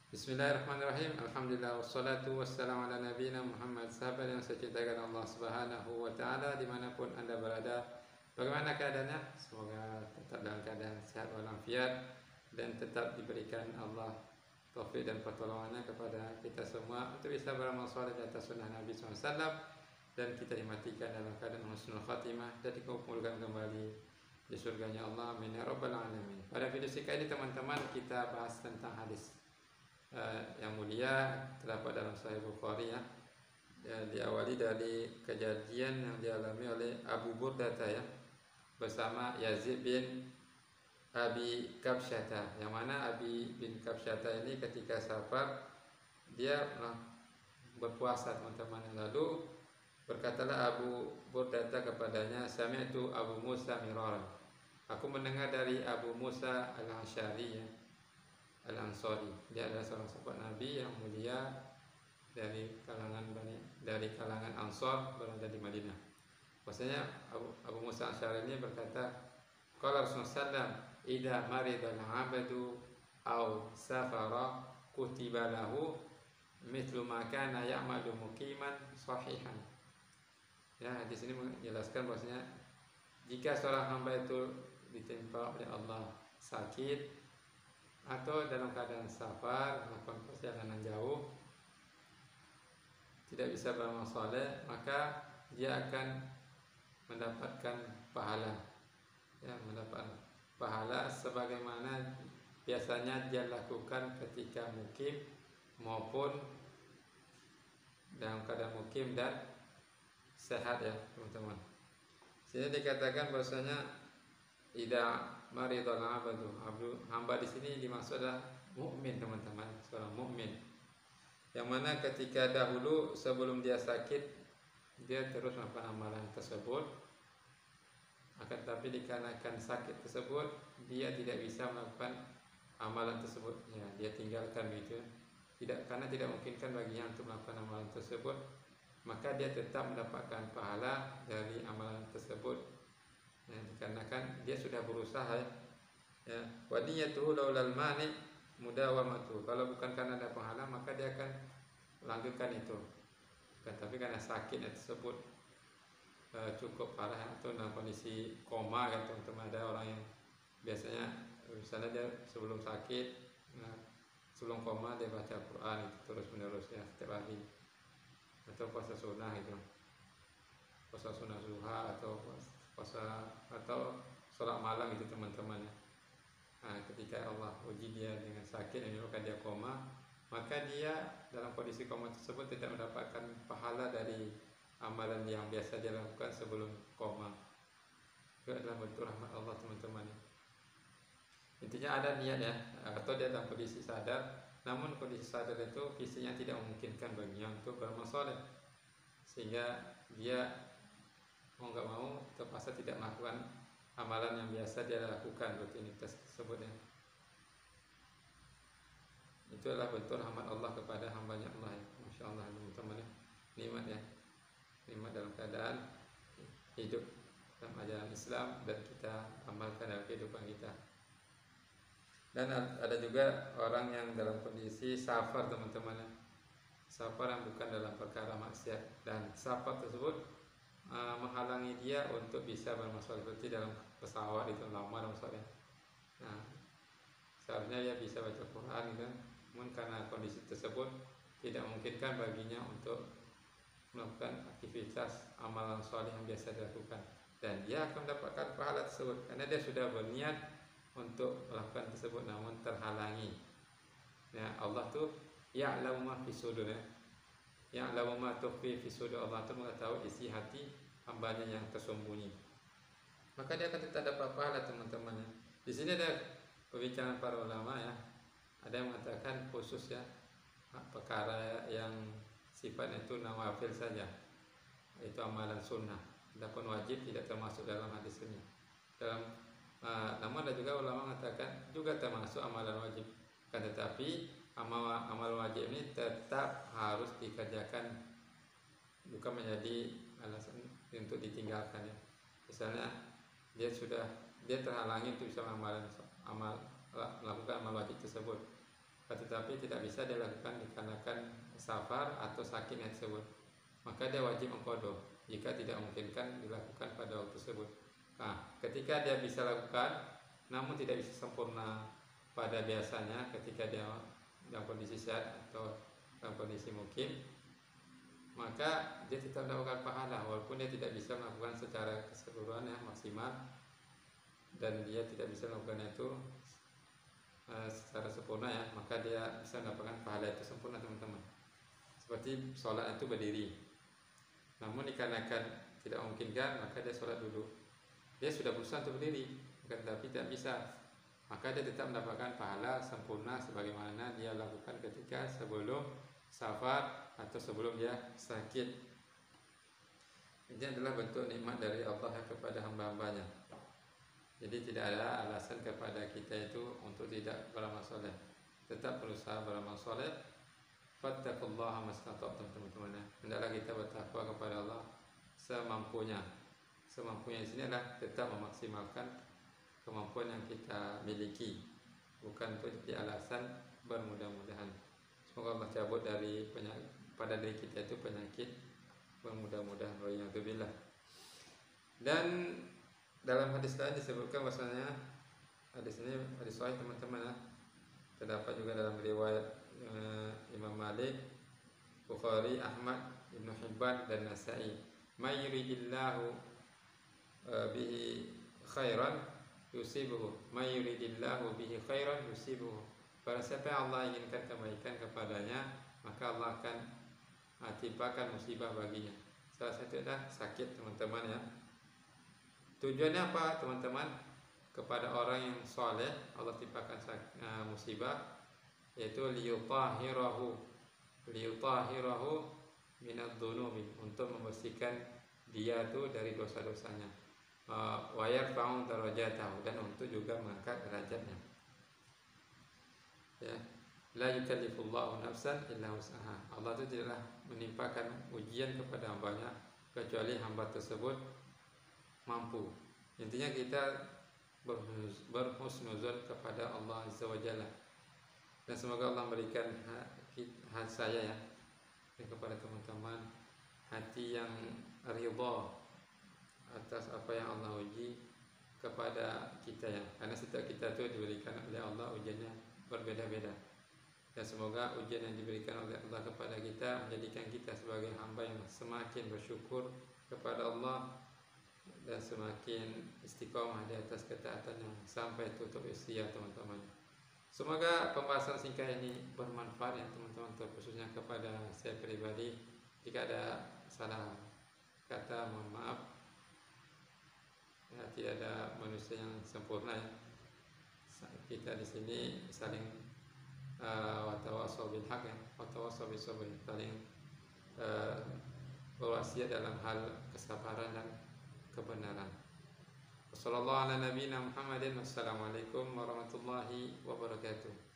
Bismillahirrahmanirrahim. Alhamdulillah wassalatu wassalamu ala nabiyina Muhammad. Sahabat yang saya cintakan Allah Subhanahu wa taala dimanapun Anda berada. Bagaimana keadaannya? Semoga tetap dalam keadaan sehat walafiat dan tetap diberikan Allah taufik dan pertolongannya kepada kita semua untuk bisa beramal saleh di atas sunnah Nabi SAW dan kita dimatikan dalam keadaan husnul khatimah dan dikumpulkan kembali di surganya Allah. Amin ya rabbal alamin. Pada video singkat ini teman-teman kita bahas tentang hadis yang mulia terdapat dalam Sahih Bukhari ya. Diawali dari kejadian yang dialami oleh Abu Burdah ya bersama Yazid bin Abi Kabsyata, yang mana Abi bin Kabsyata ini ketika safar dia berpuasa teman-teman. Lalu berkatalah Abu Burdah kepadanya, sami'tu Abu Musa miraran, aku mendengar dari Abu Musa al-Asy'ari ya, Al-Ansari. Dia adalah seorang sahabat Nabi yang mulia dari kalangan Ansar berada di Madinah. Maksudnya Abu Musa Al-Asy'ari ini berkata, qala Rasulullah sallallahu idza marida al-'abdu aw safara kutiba lahu mithlu ma kana ya'malu muqiman sahihan. Ya, di sini menjelaskan bahwasanya jika seorang hamba itu ditimpa oleh Allah sakit atau dalam keadaan safar, melakukan perjalanan jauh, tidak bisa beramal saleh, maka dia akan mendapatkan pahala ya, mendapatkan pahala sebagaimana biasanya dia lakukan ketika mukim maupun dalam keadaan mukim dan sehat ya teman-teman. Sini dikatakan bahwasanya idza maridul abdu, hamba di sini dimaksud adalah mukmin teman-teman, seorang mukmin yang mana ketika dahulu sebelum dia sakit dia terus melakukan amalan tersebut, akan tetapi dikarenakan sakit tersebut dia tidak bisa melakukan amalan tersebut ya, dia tinggalkan begitu, karena tidak memungkinkan baginya untuk melakukan amalan tersebut, maka dia tetap mendapatkan pahala dari amalan tersebut ya, dikarenakan dia sudah berusaha ya. Wa niyatuhu laulal mani mudawamatu, kalau bukan karena ada pahala maka dia akan lanjutkan itu, tapi karena sakitnya tersebut cukup parah atau dalam kondisi koma kan teman-teman. Ada orang yang biasanya misalnya dia sebelum sakit, sebelum koma dia baca Quran itu terus menerus ya setiap hari, atau puasa sunnah itu, puasa sunnah zuha atau puasa atau sholat malam itu teman-teman ya. Nah, ketika Allah uji dia dengan sakit dan menyebabkan dia koma, maka dia dalam kondisi koma tersebut tidak mendapatkan pahala dari amalan yang biasa dia lakukan sebelum koma. Itu adalah bentuk rahmat Allah teman-teman ya. Intinya ada niat ya, atau dia dalam kondisi sadar, namun kondisi sadar itu fisiknya tidak memungkinkan baginya untuk beramal saleh, sehingga dia mau nggak mau terpaksa tidak melakukan amalan yang biasa dia lakukan, rutinitas tersebut ya. Itu adalah bentuk rahmat Allah kepada hambanya Allah ya. Masya Allah teman-teman ya, nikmat ya, nikmat dalam keadaan hidup dalam ajaran Islam dan kita amalkan dalam kehidupan kita. Dan ada juga orang yang dalam kondisi safar teman-teman ya, safar yang bukan dalam perkara maksiat, dan safar tersebut menghalangi dia untuk bisa bermasalah seperti dalam pesawat itu lama dalam pesawat. Nah, seharusnya dia bisa baca Quran kan, namun karena kondisi tersebut tidak memungkinkan baginya untuk melakukan aktivitas amalan soleh yang biasa dilakukan, dan dia akan mendapatkan pahala tersebut karena dia sudah berniat untuk melakukan tersebut namun terhalangi. Ya, Allah tuh ya'lamu ma fi sudur ya. Yang lalu ma tukhfi fi sudur, Allah itu mengetahui isi hati hambanya yang tersembunyi, maka dia akan tetap dapat pahala teman-teman ya. Di sini ada pembicaraan para ulama ya. Ada yang mengatakan khusus ya perkara yang sifatnya itu nawafil saja, itu amalan sunnah, adapun wajib tidak termasuk dalam hadis ini. Namun ada juga ulama mengatakan juga termasuk amalan wajib, kan tetapi amal wajib ini tetap harus dikerjakan, bukan menjadi alasan untuk ditinggalkan ya. Misalnya dia terhalangi untuk bisa melakukan amal wajib tersebut, tetapi tidak bisa dilakukan dikarenakan safar atau sakitnya tersebut, maka dia wajib mengqadha jika tidak memungkinkan dilakukan pada waktu tersebut. Nah, ketika dia bisa lakukan namun tidak bisa sempurna pada biasanya ketika dia dalam kondisi sehat atau dalam kondisi mukim, maka dia tetap mendapatkan pahala walaupun dia tidak bisa melakukan secara keseluruhan ya maksimal, dan dia tidak bisa melakukan itu secara sempurna ya, maka dia bisa mendapatkan pahala itu sempurna teman-teman. Seperti sholat itu berdiri, namun dikarenakan tidak memungkinkan maka dia sholat dulu. Dia sudah berusaha untuk berdiri tetapi tidak bisa, maka dia tetap mendapatkan pahala sempurna sebagaimana dia lakukan ketika sebelum safar atau sebelum dia sakit. Ini adalah bentuk nikmat dari Allah kepada hamba-hambanya. Jadi tidak ada alasan kepada kita itu untuk tidak beramal soleh, tetap berusaha beramal soleh. Fattaqullaha mastata'tum teman-teman. Hendaklah kita bertakwa kepada Allah semampunya. Semampunya di sini adalah tetap memaksimalkan kemampuan yang kita miliki, bukan untuk jadi alasan bermudah-mudahan. Semoga Allah cabut dari pada diri kita itu penyakit bermudah-mudahan. Waliyadzubillah. Dan dalam hadis lain disebutkan bahwasanya hadis ini hadis sahih teman-teman ya. Terdapat juga dalam riwayat Imam Malik, Bukhari, Ahmad, Ibnu Hibban dan Nasa'i. May yuridillahu bihi khairan yusibuhu. May yuridillahu bihi khairan yusibuhu. Barang siapa yang Allah inginkan kebaikan kepadanya, maka Allah akan timpakan musibah baginya. Salah satu adalah sakit teman-teman ya. Tujuannya apa teman-teman? Kepada orang yang soleh Allah timpakan musibah, yaitu liyutahhirahu minadz-dzunubi, untuk membersihkan dia itu dari dosa-dosanya, wa yarfa'u darajatahu, dan untuk juga mengangkat derajatnya. Ya, la yukallifullahu nafsan illa wus'aha. Allah itu tidaklah menimpakan ujian kepada hambanya kecuali hamba tersebut mampu. Intinya kita berhusnuzon kepada Allah Azza wa Jalla, dan semoga Allah memberikan hati saya ya, kepada teman-teman hati yang ridha atas apa yang Allah uji kepada kita ya, karena setiap kita itu diberikan oleh Allah ujiannya berbeda-beda, dan semoga ujian yang diberikan oleh Allah kepada kita menjadikan kita sebagai hamba yang semakin bersyukur kepada Allah dan semakin istiqomah di atas ketaatannya sampai tutup usia teman-teman. Semoga pembahasan singkat ini bermanfaat ya teman-teman, terkhususnya kepada saya pribadi. Jika ada salah kata mohon maaf ya, tidak ada manusia yang sempurna ya. Kita di sini saling watawasau bil haq ya, watawasau bis sabr, saling berwasiat dalam hal kesabaran dan kebenaran. Wassallallahu ala nabiyina Muhammadin. Wassalamualaikum warahmatullahi wabarakatuh.